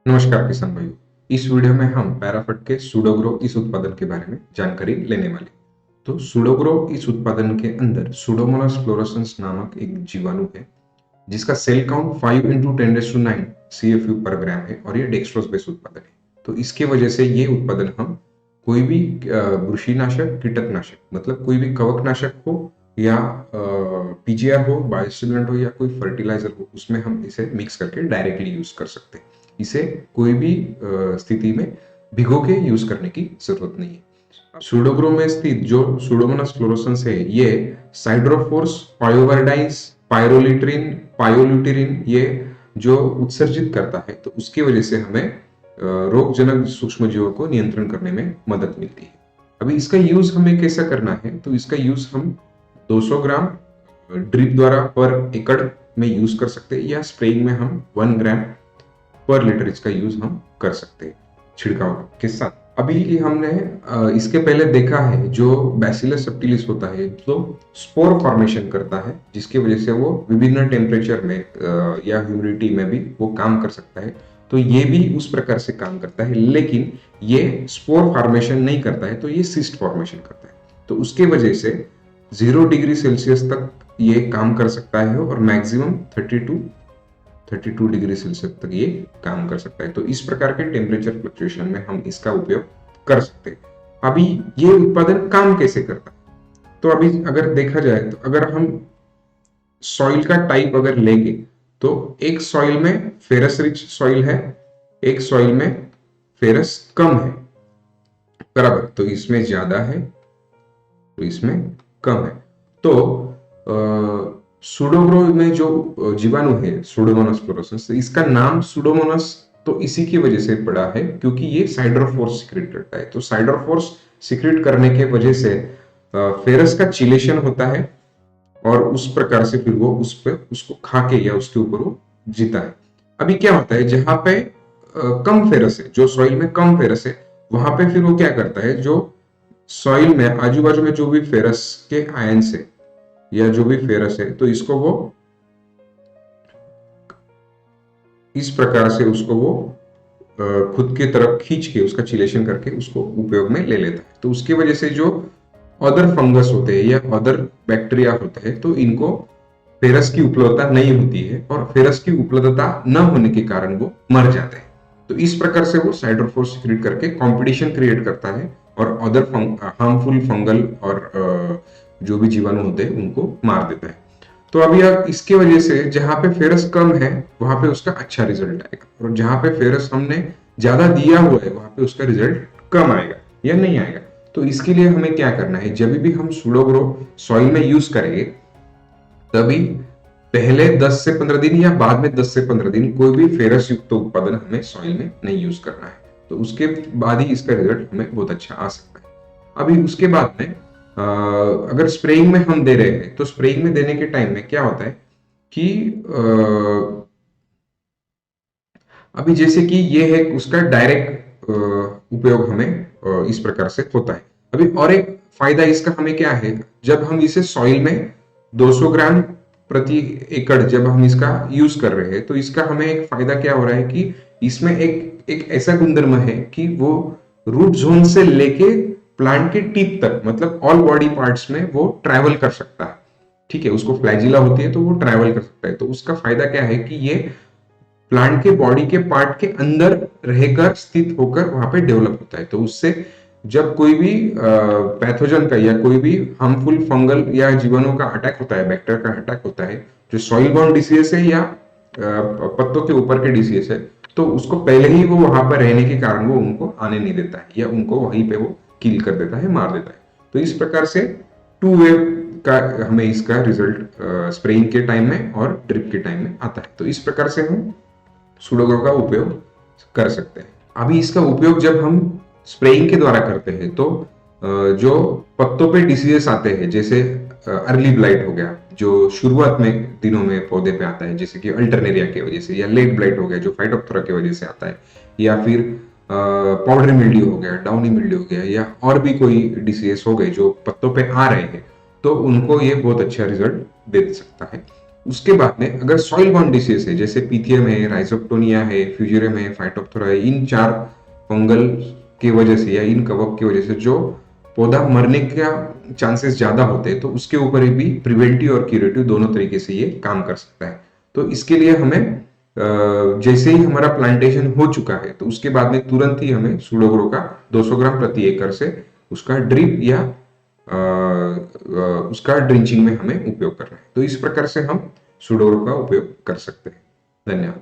नमस्कार किसान भाइयों। इस वीडियो में हम पैराफट के सुडोग्रो इस उत्पादन के बारे में जानकारी लेने वाले। तो सुडोग्रो इस उत्पादन के अंदर सुडोमोनास फ्लोरोसेंस नामक एक जीवाणु है जिसका सेल काउंट 5 × 10⁹ CFU पर ग्राम है और ये डेक्सट्रोज बेस्ड उत्पादन है। तो इसके वजह से ये उत्पादन हम कोई भी बुरशीनाशक कीटकनाशक मतलब कोई भी कवकनाशक हो या पीजीआर हो, बायोस्टिमुलेंट हो या कोई फर्टिलाइजर हो, उसमें हम इसे मिक्स करके डायरेक्टली यूज कर सकते हैं। इसे कोई भी स्थिति में भिगो के यूज करने की जरूरत नहीं है। सुडोग्रो में स्थित जो सुडोमोनास फ्लोरोसेंस है ये साइड्रोफोर्स, पायोवर्डाइंस, पायरोलिट्रिन, पायोल्यूटिरिन ये जो उत्सर्जित करता है, तो उसकी वजह से हमें रोगजनक सूक्ष्म जीवों को नियंत्रण करने में मदद मिलती है। अभी इसका यूज हमें कैसा करना है, तो इसका यूज हम 200 ग्राम ड्रिप द्वारा पर एकड़ में यूज कर सकते हैं या स्प्रेइंग में हम 1 ग्राम पर लीटर इसका यूज हम कर सकते हैं छिड़काव के साथ। अभी हमने इसके पहले देखा है जो बैसिलस सब्टिलिस होता है तो स्पोर फॉर्मेशन करता है, जिसकी वजह से वो विभिन्न टेम्परेचर में या ह्यूमिडिटी में भी वो काम कर सकता है। तो ये भी उस प्रकार से काम करता है, लेकिन ये स्पोर फॉर्मेशन नहीं करता है, तो ये सिस्ट फॉर्मेशन करता है। तो उसके वजह से 0 डिग्री सेल्सियस तक ये काम कर सकता है और मैक्सिमम 32 डिग्री सेल्सियस तक ये काम कर सकता है। तो इस प्रकार के टेम्परेचर फ्लक्चुएशन में हम इसका उपयोग कर सकते हैं। अभी ये उत्पादन काम कैसे करता है, तो अभी अगर देखा जाए तो अगर हम सॉइल का टाइप अगर लेंगे तो एक सॉइल में फेरस रिच सॉइल है, एक सॉइल में फेरस कम है, बराबर। तो इसमें ज्यादा है तो इसमें कम है। तो सुडोग्रो में जो जीवाणु है सुडोमोनास फ्लोरोसेंस, इसका नाम सुडोमोनास तो इसी की वजह से पड़ा है क्योंकि ये साइड्रोफोर्स सिक्रेट करता है। तो साइड्रोफोर्स सिक्रेट करने के वजह से फेरस का चिलेशन होता है और उस प्रकार से फिर वो उस पे उसको खा के या उसके ऊपर वो जीता है। अभी क्या होता है, जहां पे कम फेरस है, जो सॉइल में कम फेरस है, वहां पे फिर वो क्या करता है, जो सॉइल में आजू बाजू में जो भी फेरस के आयंस है या जो भी फेरस है, तो इसको वो इस प्रकार से उसको वो खुद के तरफ खींच के उसका चिलेशन करके उसको उपयोग में ले लेता है। तो उसकी वजह से जो अदर फंगस होते हैं या अदर बैक्टीरिया होते हैं, तो इनको फेरस की उपलब्धता नहीं होती है और फेरस की उपलब्धता न होने के कारण वो मर जाते हैं। तो इस प्रकार से वो साइड्रोफोर्स सिक्रेट करके कंपटीशन क्रिएट करता है और अदर हार्मफुल फंगल और जो भी जीवाणु होते हैं उनको मार देता है। तो अभी आप इसके वजह से जहां पे फेरस कम है वहां पे उसका अच्छा रिजल्ट आएगा, और जहां पे फेरस हमने ज्यादा दिया हुआ है वहां पे उसका रिजल्ट कम आएगा या नहीं आएगा। तो इसके लिए हमें क्या करना है, जब भी हम सुडोग्रो सॉइल में यूज करेंगे तभी पहले 10 से 15 दिन या बाद में 10 से 15 दिन कोई भी फेरस युक्त उत्पादन हमें सॉइल में नहीं यूज करना है। तो उसके बाद ही इसका रिजल्ट हमें बहुत अच्छा आ सकता है। अभी उसके बाद में अगर स्प्रेइंग में हम दे रहे हैं तो स्प्रेइंग में देने के टाइम में क्या होता है कि अभी जैसे कि ये है उसका डायरेक्ट उपयोग हमें इस प्रकार से होता है। अभी और एक फायदा इसका हमें क्या है, जब हम इसे सॉइल में 200 ग्राम प्रति एकड़ जब हम इसका यूज कर रहे हैं, तो इसका हमें एक फायदा क्या हो रहा है कि इसमें एक ऐसा गुणधर्म है कि वो रूट जोन से लेके प्लांट के टिप तक मतलब ऑल बॉडी पार्ट्स में वो ट्रैवल कर सकता है। ठीक है, उसको फ्लैजिला होती है तो वो ट्रैवल कर सकता है। तो उसका फायदा क्या है कि ये प्लांट के बॉडी के पार्ट के अंदर रहकर स्थित होकर वहां पे डेवलप होता है। तो उससे जब कोई भी पैथोजन का या कोई भी हार्मफुल फंगल या जीवाणु का अटैक होता है, बैक्टीरिया का अटैक होता है, जो सॉइल बॉर्न डिसीज है या पत्तों के ऊपर के डिसीज है, तो उसको पहले ही वो वहां पर रहने के कारण वो उनको आने नहीं देता है या उनको वहीं पे वो किल कर देता है, मार देता है। तो इस प्रकार से 2 वे का हमें इसका रिजल्ट स्प्रेइंग के टाइम में और ड्रिप के टाइम में आता है। तो इस प्रकार से हम सुडोग्रो का उपयोग कर सकते हैं। अभी इसका उपयोग जब हम स्प्रेइंग के द्वारा करते हैं तो जो पत्तों पे डिसीजेस आते हैं, जैसे अर्ली ब्लाइट हो गया जो शुरुआत में दिनों में पौधे पे आता है, जैसे कि अल्टरनेरिया की वजह से, या लेट ब्लाइट हो गया जो फाइटोप्थोरा की वजह से आता है, या फिर पाउडर मिल्ड्यू हो गया, डाउनी मिल्ड्यू हो गया, या और भी कोई डिसीजेस हो गए जो पत्तों पे आ रहे हैं, तो उनको ये बहुत अच्छा रिजल्ट दे सकता है। उसके बाद में अगर सॉइल बॉर्न डिसीज है, जैसे पीथियम है, राइजोप्टोनिया है, फ्यूजेरियम है, फाइटोप्थोरा है, इन 4 फंगल की वजह से या इन कवक की वजह से जो पौधा मरने का चांसेस ज्यादा होते हैं, तो उसके ऊपर भी प्रिवेंटिव और क्यूरेटिव दोनों तरीके से ये काम कर सकता है। तो इसके लिए हमें जैसे ही हमारा प्लांटेशन हो चुका है, तो उसके बाद में तुरंत ही हमें सुडोग्रो का 200 ग्राम प्रति एकड़ से उसका ड्रिप या उसका ड्रिंचिंग में हमें उपयोग करना है। तो इस प्रकार से हम सुडोग्रो का उपयोग कर सकते हैं। धन्यवाद।